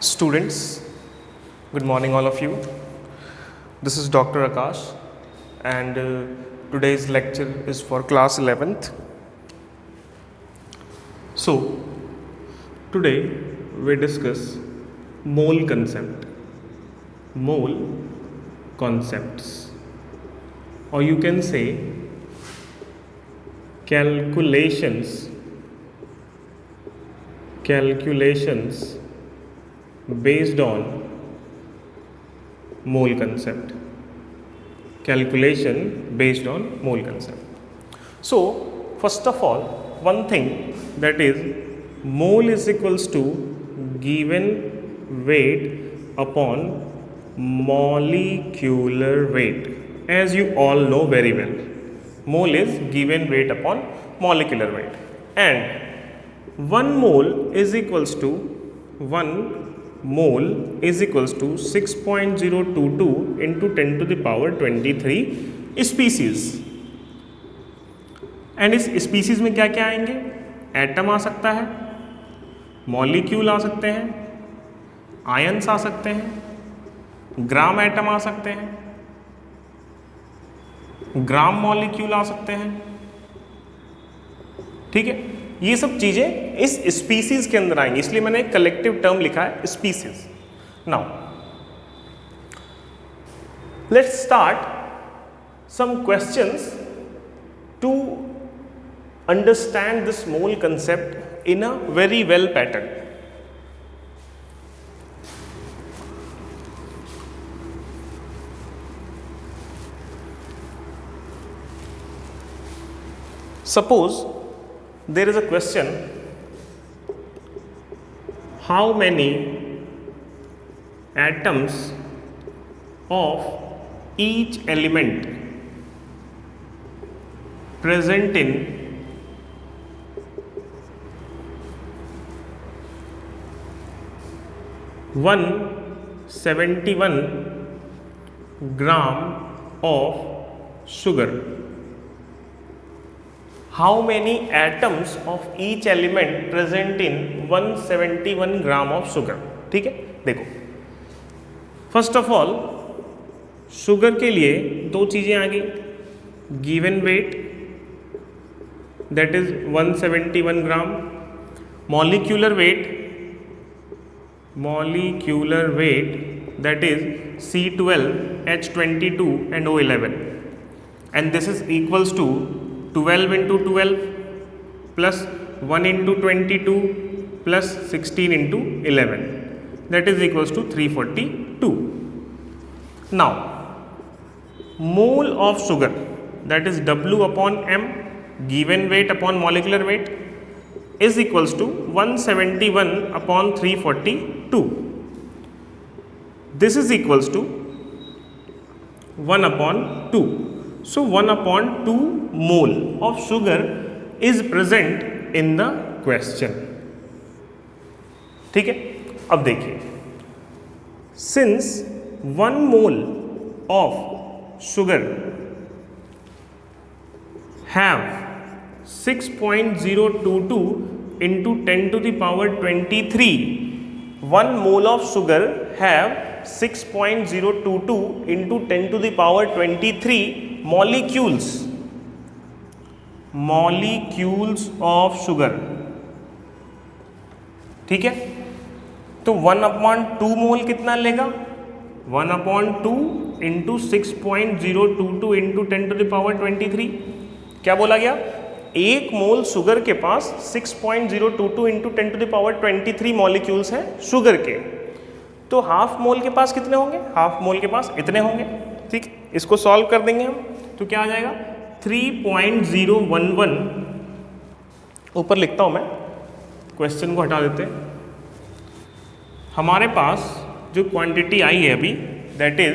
Students, good morning, all of you. This is Dr. Akash, and today's lecture is for class 11th. So, today we discuss mole concept, mole concepts, or you can say calculations based on mole concept. Calculation based on mole concept. So, first of all, one thing, that is mole is equals to given weight upon molecular weight, as you all know very well. Mole is given weight upon molecular weight, and 1 mole is equals to 6.022 into 10 to the power 23 species. And इस species में क्या क्या आएंगे? Atom आ सकता है, molecule आ सकते हैं, ions आ सकते हैं, ग्राम एटम आ सकते हैं, ग्राम मॉलिक्यूल आ सकते हैं. ठीक है, ये सब चीजें इस स्पीसीज के अंदर आएंगी, इसलिए मैंने एक कलेक्टिव टर्म लिखा है species. Now let's start some questions to understand this mole concept in a very well pattern. Suppose there is a question: how many atoms of each element present in 171 gram of sugar? How many atoms of each element present in 171 gram of sugar? ठीक है, देखो, first of all sugar के लिए दो चीजें आ गई. Given weight, that is 171 gram. Molecular wait, that is C12, H22 and O11, and this is equals to 12 into 12 plus 1 into 22 plus 16 into 11, that is equals to 342. Now mole of sugar, that is W upon M, given weight upon molecular weight, is equals to 171 upon 342. This is equals to 1 upon 2. So 1 upon 2 mole of sugar is present in the question. ठीक है, अब देखिए, since 1 mole of sugar have 6.022 into 10 to the power 23. 1 mole of sugar have 6.022 into 10 to the power 23 molecules of sugar. ठीक है, तो 1 upon 2 मोल कितना लेगा? 1 upon 2 into 6.022 into 10 to the power 23. क्या बोला गया? एक मोल शुगर के पास 6.022 into 10 to the power 23 molecules हैं शुगर के. तो हाफ मोल के पास कितने होंगे? हाफ मोल के पास इतने होंगे. ठीक, इसको सॉल्व कर देंगे हम, तो क्या आ जाएगा? 3.011. ऊपर लिखता हूं मैं, क्वेश्चन को हटा देते हैं. हमारे पास जो क्वांटिटी आई है अभी, that is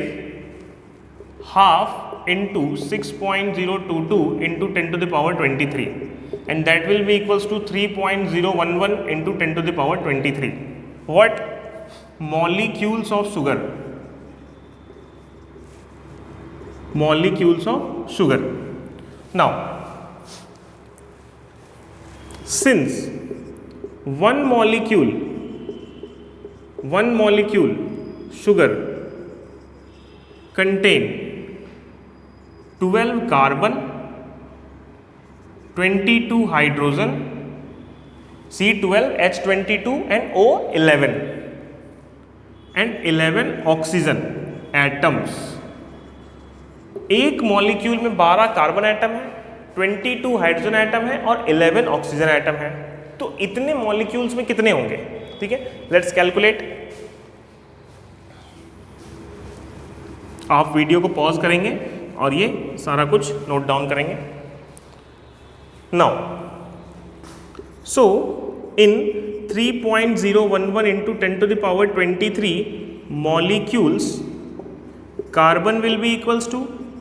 half into 6.022 into 10 to the power 23, and that will be equals to 3.011 into 10 to the power 23. What? Molecules of sugar. Now since one molecule 1 molecule sugar contain 12 carbon, 22 hydrogen, C12H22 and O11 and 11 oxygen atoms. एक molecule में 12 carbon atom है, 22 hydrogen atom है और 11 oxygen atom है। तो इतने molecules में कितने होंगे? ठीक है, लेट्स कैलकुलेट। आप वीडियो को पॉज करेंगे और ये सारा कुछ नोट डाउन करेंगे। Now so in 3.011 into 10 to the power 23 molecules, carbon will be equals to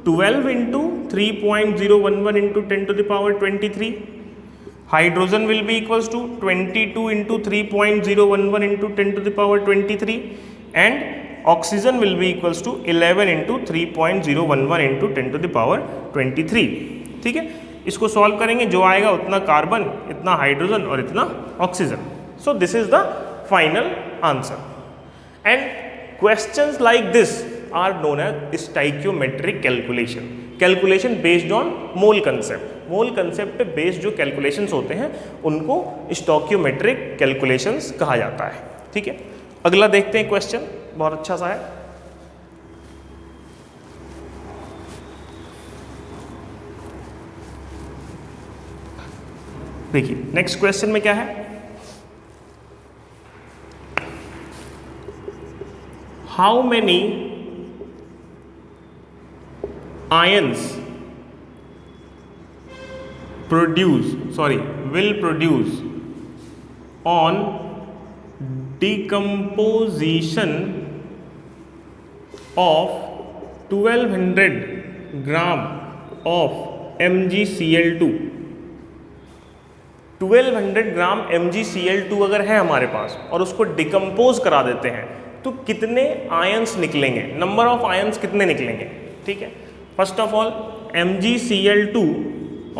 12 into 3.011 into 10 to the power 23. Hydrogen will be equals to 22 into 3.011 into 10 to the power 23 and oxygen will be equals to 11 into 3.011 into 10 to the power 23। ठीक है, इसको solve करेंगे, जो आएगा उतना carbon, इतना hydrogen और इतना oxygen. So this is the final answer and questions like this are known as stoichiometric calculation. Calculation based on mole concept. Mole concept पे बेस्ड जो कैलकुलेशंस होते हैं उनको स्टोइकियोमेट्रिक कैलकुलेशंस कहा जाता है। ठीक है, अगला देखते हैं क्वेश्चन, बहुत अच्छा सा है। देखिए नेक्स्ट क्वेश्चन में क्या है, how many ions will produce on decomposition of 1200 gram of MgCl2। 1200 gram MgCl2 अगर है हमारे पास और उसको डिकम्पोज करा देते हैं तो कितने आयंस निकलेंगे, नंबर ऑफ आयंस कितने निकलेंगे? ठीक है, first of all MgCl2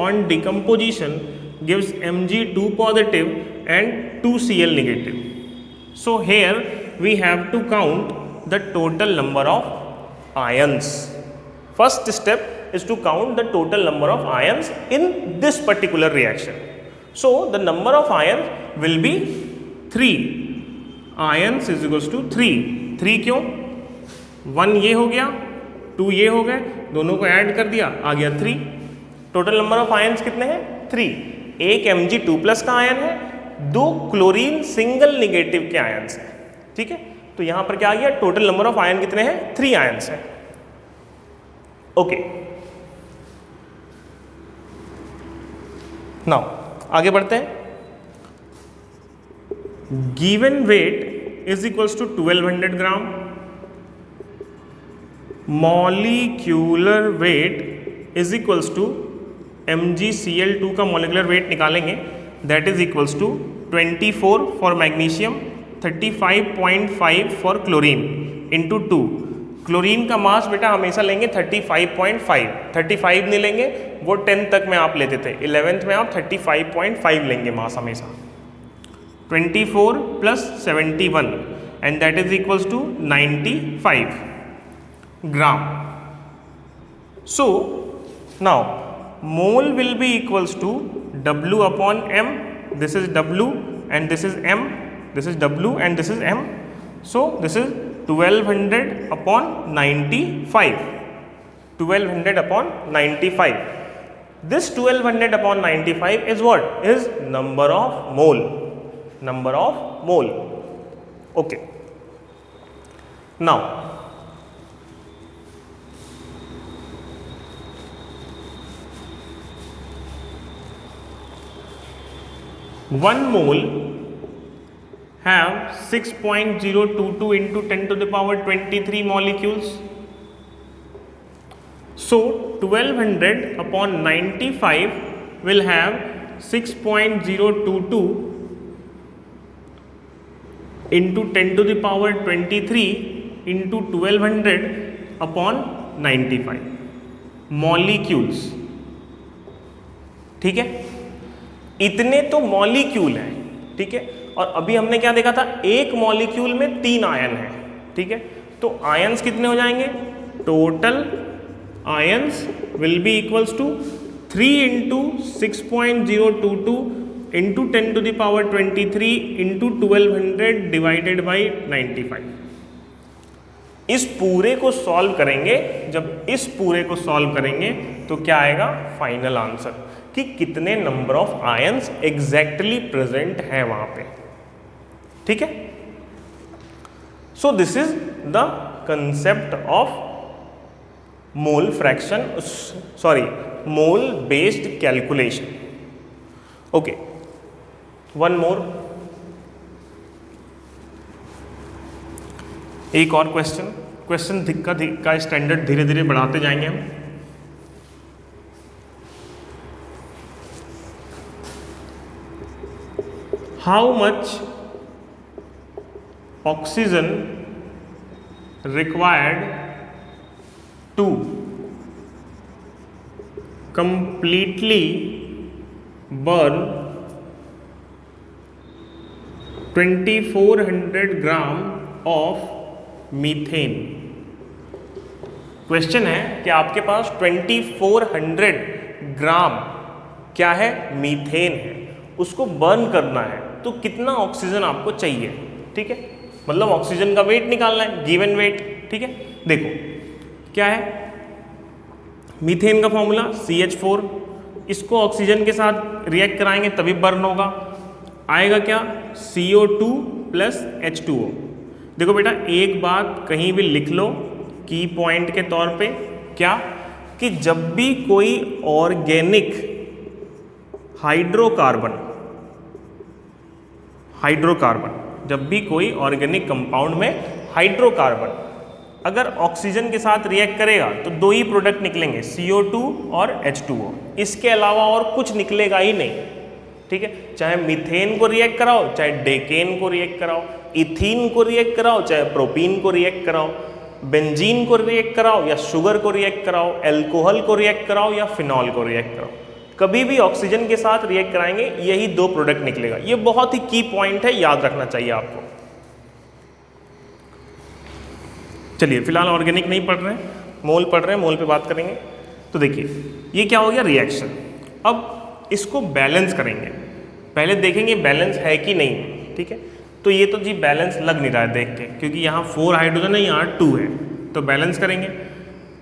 on decomposition gives Mg2 positive and 2Cl negative. So here we have to count the total number of ions. First step is to count the total number of ions in this particular reaction. So the number of ions will be 3. Ions is equals to 3. 3 क्यों? 1 ये हो गया, 2 ये हो गए, दोनों को add कर दिया, आ गया 3। टोटल नंबर ऑफ आयंस कितने हैं? 3। एक Mg2 प्लस का आयन है, 2 क्लोरीन सिंगल निगेटिव के आयंस हैं। ठीक है, तो यहां पर क्या आ गया, टोटल नंबर ऑफ आयन कितने हैं? 3 आयंस हैं। ओके, नाउ आगे बढ़ते हैं। Given weight is equals to 1200 gram, molecular weight is equals to MgCl2 का मॉलिक्यूलर वेट निकालेंगे, that is equals to 24 for magnesium, 35.5 for chlorine into 2। Chlorine का mass बेटा हमेशा लेंगे 35.5, 35 नहीं लेंगे, वो 10 तक में आप लेते थे, 11th में आप 35.5 लेंगे मास हमेशा। 24 plus 71 and that is equals to 95 gram. So now mole will be equals to W upon M, this is W and this is M, this is W and this is M, so this is 1200 upon 95, 1200 upon 95. This 1200 upon 95 is what? Is number of mole, number of mole. Okay, now one mole have 6.022 into 10 to the power 23 molecules. So 1200 upon 95 will have 6.022 into 10 to the power 23 into 1200 upon 95 molecules। ठीक है, इतने तो molecule हैं। ठीक है, और अभी हमने क्या देखा था, एक मॉलिक्यूल में 3 आयन है, ठीक है। तो आयंस कितने हो जाएंगे, total ions will be equals to 3 into 6.022 into 10 to the power 23 into 1200 divided by 95। इस पूरे को सॉल्व करेंगे, जब इस पूरे को सॉल्व करेंगे तो क्या आएगा, फाइनल आंसर कि कितने number of ions exactly present है वहां पे, ठीक है। So this is the concept of mole fraction, sorry mole based calculation. Okay, one more, एक और क्वेश्चन का स्टैंडर्ड धीरे धीरे बढ़ाते जाएंगे हम। How much oxygen required to completely burn 2400 gram of methane. Question है कि आपके पास 2400 ग्राम क्या है, मीथेन है, उसको बर्न करना है तो कितना ऑक्सीजन आपको चाहिए, ठीक है। मतलब ऑक्सीजन का वेट निकालना है, गिवन वेट, ठीक है। देखो क्या है, मीथेन का फॉर्मूला CH4, इसको ऑक्सीजन के साथ रिएक्ट कराएंगे तभी बर्न होगा, आएगा क्या, CO2 प्लस H2O। देखो बेटा एक बात कहीं भी लिख लो की पॉइंट के तौर पे, क्या कि जब भी कोई ऑर्गेनिक हाइड्रोकार्बन जब भी कोई ऑर्गेनिक कंपाउंड में हाइड्रोकार्बन अगर ऑक्सीजन के साथ रिएक्ट करेगा तो 2 ही प्रोडक्ट निकलेंगे, CO2 और H2O, इसके अलावा और कुछ निकलेगा ही नहीं, ठीक है। चाहे मीथेन को रिएक्ट कराओ, चाहे डेकेन को रिएक्ट कराओ, इथीन को रिएक्ट कराओ, चाहे प्रोपीन को रिएक्ट कराओ, बेंजीन को रिएक्ट कराओ या शुगर को रिएक्ट कराओ, एल्कोहल को रिएक्ट कराओ या फिनॉल को रिएक्ट कराओ, कभी भी ऑक्सीजन के साथ रिएक्ट कराएंगे यही 2 प्रोडक्ट निकलेगा। ये बहुत ही की पॉइंट है, याद रखना चाहिए आपको। चलिए फिलहाल ऑर्गेनिक नहीं पढ़ रहे हैं, मोल पढ़ रहे हैं, मोल पे बात करेंगे। तो देखिए ये क्या हो गया, रिएक्शन। अब इसको बैलेंस करेंगे, पहले देखेंगे बैलेंस है कि नहीं, ठीक है। तो ये तो जी बैलेंस लग नहीं रहा है देख के, क्योंकि यहाँ 4 हाइड्रोजन है, यहाँ 2 है, तो बैलेंस करेंगे।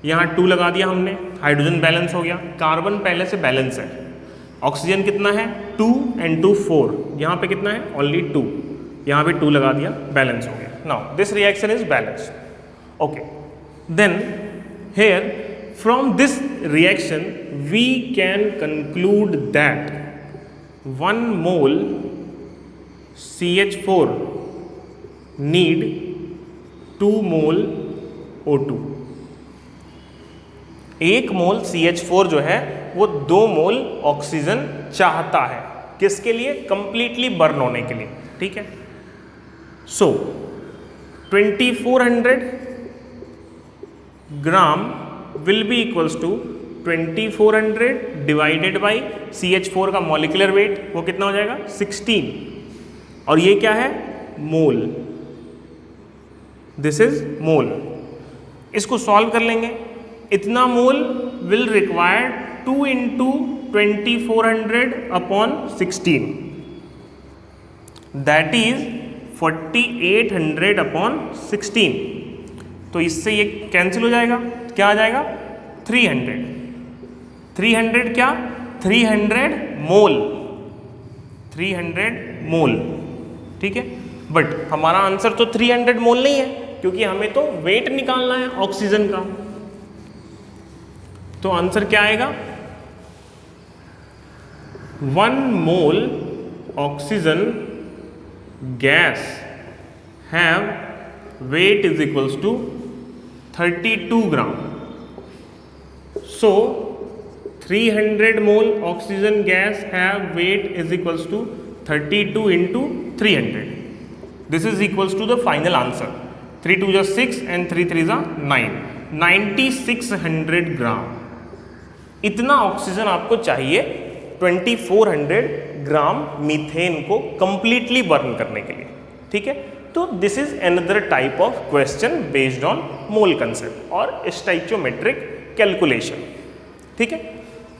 यहाँ 2 लगा दिया हमने, हाइड्रोजन बैलेंस हो गया, कार्बन पहले से बैलेंस है, ऑक्सीजन कितना है 2 and 2 4, यहाँ पे कितना है ओनली 2, यहाँ पे 2 लगा दिया, बैलेंस हो गया। Now this reaction is balanced. Okay, then here from this reaction we can conclude that 1 mole CH4 need 2 mole O2। 1 mole CH4 जो है वो 2 मोल ऑक्सीजन चाहता है, किसके लिए, कंप्लीटली बर्न होने के लिए, ठीक है। So 2400 gram will be equals to 2400 divided by CH4 का मॉलिक्यूलर वेट, वो कितना हो जाएगा 16, और ये क्या है मोल, दिस इज मोल। इसको सॉल्व कर लेंगे, इतना mole will require 2 into 2400 upon 16, that is 4800 upon 16। तो इससे ये कैंसिल हो जाएगा, क्या आ जाएगा 300 क्या 300 मोल, 300 मोल, ठीक है। बट हमारा आंसर तो 300 मोल नहीं है, क्योंकि हमें तो वेट निकालना है ऑक्सीजन का। तो आंसर क्या आएगा, 1 मोल oxygen guys have weight is equals to 32 gram. So 300 mole oxygen gas have weight is equals to 32 into 300. This is equals to the final answer. 3 2 is 6 and 3 3 is 9. 9600 ग्राम इतना oxygen आपको चाहिए 2400 ग्राम methane को completely burn करने के लिए, ठीक है। तो this is another type of question based on mole concept और स्टोइचियोमेट्रिक कैलकुलेशन, ठीक है।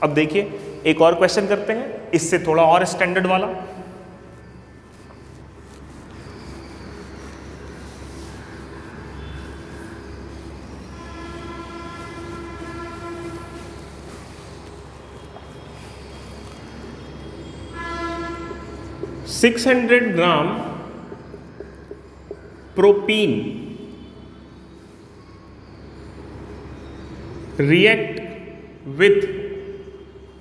अब देखिए एक और क्वेश्चन करते हैं, इससे थोड़ा और स्टैंडर्ड वाला। Six 600 gram propene react with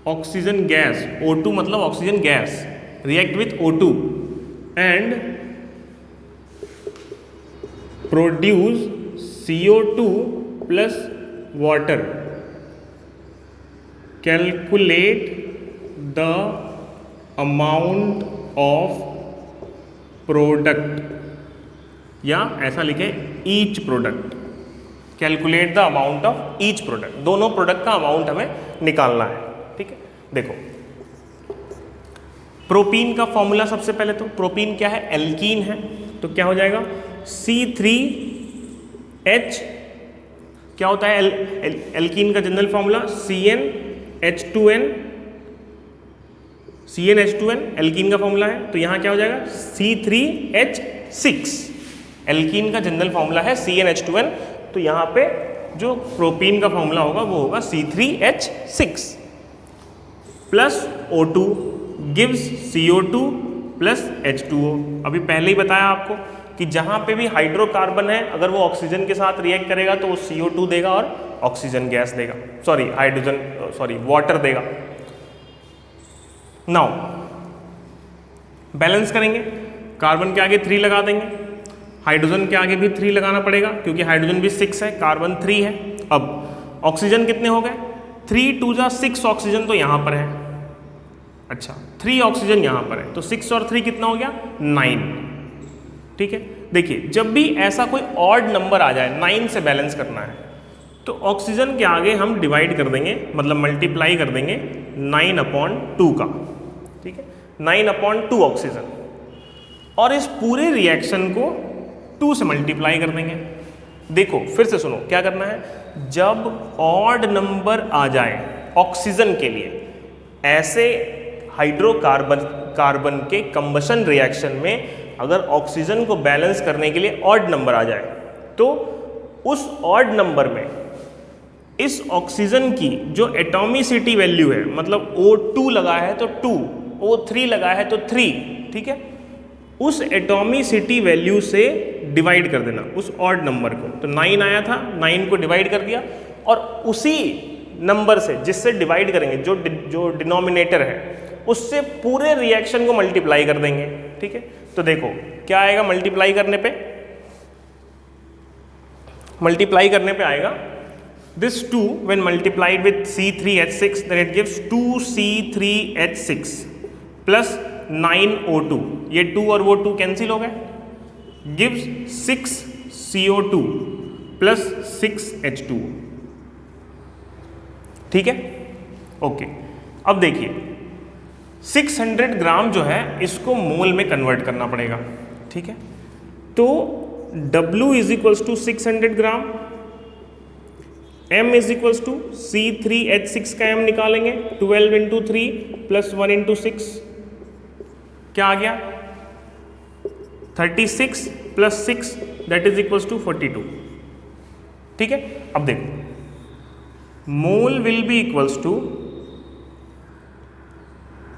oxygen gas, O2 मतलब oxygen gas, react with O2 and produce CO2 plus water. Calculate the amount of product, या ऐसा लिखे each product. Calculate the amount of each product, दोनों product का amount हमें निकालना है, ठीक है। देखो प्रोपीन का फॉर्मूला सबसे पहले, तो प्रोपीन क्या है, एल्कीन है, तो क्या हो जाएगा C3H, क्या होता है एल्कीन का जनरल फॉर्मूला CnH2n, एल्कीन का फॉर्मूला है, तो यहां क्या हो जाएगा C3H6, एल्कीन का जनरल फॉर्मूला है CnH2n, तो यहां पे जो प्रोपीन का फॉर्मूला होगा वो होगा C3H6 plus O2 gives CO2 plus H2O। अभी पहले ही बताया आपको कि जहां पे भी हाइड्रोकार्बन है अगर वो ऑक्सीजन के साथ रिएक्ट करेगा तो वो CO2 देगा और ऑक्सीजन गैस देगा, वाटर देगा। नाउ बैलेंस करेंगे, कार्बन के आगे 3 लगा देंगे, हाइड्रोजन के आगे भी 3 लगाना पड़ेगा क्योंकि हाइड्रोजन भी 6 है, कार्बन 3 है। अब ऑक्सीजन कितने हो गए, 3 2 जा 6 ऑक्सीजन तो यहां पर है, अच्छा 3 ऑक्सीजन यहां पर है, तो 6 और 3 कितना हो गया 9, ठीक है। देखिए जब भी ऐसा कोई ऑड नंबर आ जाए 9 से बैलेंस करना है तो ऑक्सीजन के आगे हम डिवाइड कर देंगे, मतलब मल्टीप्लाई कर देंगे 9/2 का, ठीक है, 9/2 ऑक्सीजन, और इस पूरे रिएक्शन को 2 से मल्टीप्लाई कर देंगे। देखो फिर से सुनो क्या करना है, जब ऑड नंबर आ जाए ऑक्सीजन के लिए, ऐसे हाइड्रोकार्बन के कंबशन रिएक्शन में अगर ऑक्सीजन को बैलेंस करने के लिए ऑड नंबर आ जाए तो उस ऑड नंबर में इस ऑक्सीजन की जो एटॉमिसिटी वैल्यू है, मतलब O2 लगा है तो 2, O3 लगा है तो 3, ठीक है, उस एटॉमिसिटी वैल्यू से डिवाइड कर देना उस ऑड नंबर को। तो 9 आया था, 9 को डिवाइड कर दिया और उसी नंबर से जिससे डिवाइड करेंगे जो डिनोमिनेटर है उससे पूरे रिएक्शन को मल्टीप्लाई कर देंगे, ठीक है। तो देखो क्या आएगा मल्टीप्लाई करने पे आएगा this 2 when multiplied with C3H6 then it gives 2C3H6 plus 9O2, ये 2 और वो 2 कैंसिल हो गए, gives 6CO2 plus 6H2, ठीक है, ओके। अब देखिए 600 ग्राम जो है इसको मोल में कन्वर्ट करना पड़ेगा, ठीक है। तो W = 600 ग्राम, M = C3H6 का M निकालेंगे, 12 × 3 + 1 × 6 क्या आ गया 36 + 6 दैट इज इक्वल्स टू 42, ठीक है। अब देखो मोल विल बी इक्वल्स टू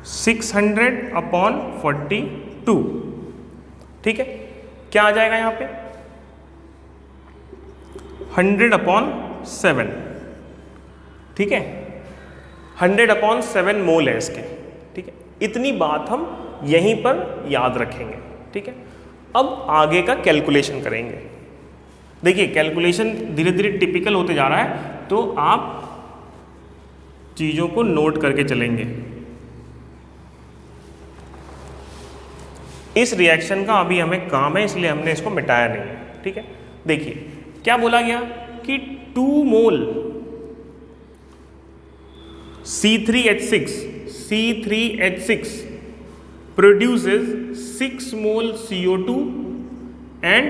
600/42, ठीक है। क्या आ जाएगा यहां पे 100/7, ठीक है, 100/7 मोल है इसके, ठीक है। इतनी बात हम यहीं पर याद रखेंगे, ठीक है। अब आगे का कैलकुलेशन करेंगे। देखिए कैलकुलेशन धीरे धीरे टिपिकल होते जा रहा है, तो आप चीज़ों को नोट करके चलेंगे। इस रिएक्शन का अभी हमें काम है इसलिए हमने इसको मिटाया नहीं है, ठीक है। देखिए क्या बोला गया कि 2 मोल C3H6 produces 6 mole CO2 and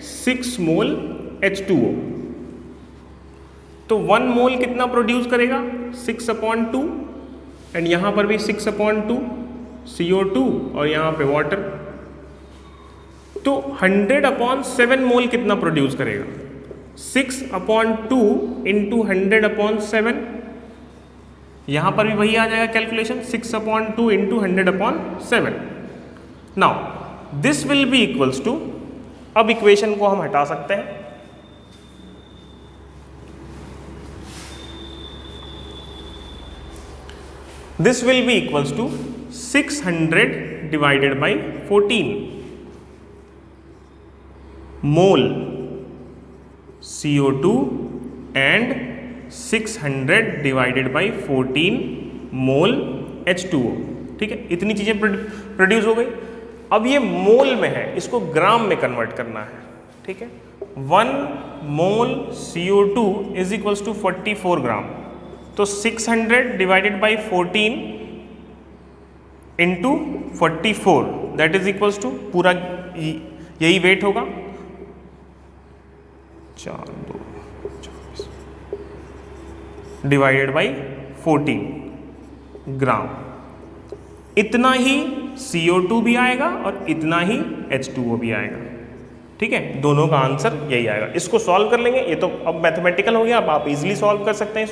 6 mole H2O। तो 1 मोल कितना प्रोड्यूस करेगा? 6/2 एंड यहाँ पर भी 6/2 CO2 और यहाँ पे वाटर। तो 100/7 मोल कितना प्रोड्यूस करेगा? 6/2 इंटू 100/7। यहाँ पर भी वही आ जाएगा calculation, 6/2 into 100/7। Now this will be equals to, अब इक्वेशन को हम हटा सकते हैं। This will be equals to 600 divided by 14 mole CO2 and 600 divided by 14 mole H2O। ठीक है, इतनी चीजें प्रोड्यूस हो गई। अब ये मोल में है, इसको ग्राम में कन्वर्ट करना है। ठीक है, 1 mole CO2 is equals to 44 gram. तो 600 divided by 14 into 44 that is equals to पूरा यही वेट होगा, 4 2 24 डिवाइडेड बाई 14 ग्राम। इतना ही CO2 भी आएगा और इतना ही H2O भी आएगा। ठीक है, दोनों का आंसर यही आएगा। इसको सॉल्व कर लेंगे, ये तो अब मैथमेटिकल हो गया, अब आप इजीली सॉल्व कर सकते हैं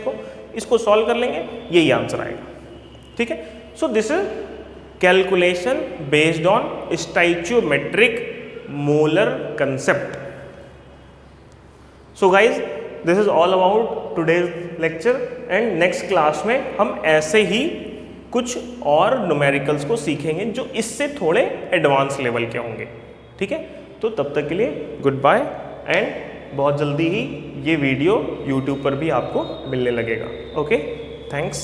इसको सॉल्व कर लेंगे, यही आंसर आएगा। ठीक है, so this is calculation based on stoichiometric molar concept. So guys, this is all about today's lecture and next class में हम ऐसे ही कुछ और न्यूमेरिकल्स को सीखेंगे जो इससे थोड़े एडवांस लेवल के होंगे। ठीक है, तो तब तक के लिए गुड बाय एंड बहुत जल्दी ही ये वीडियो YouTube पर भी आपको मिलने लगेगा। Okay, thanks.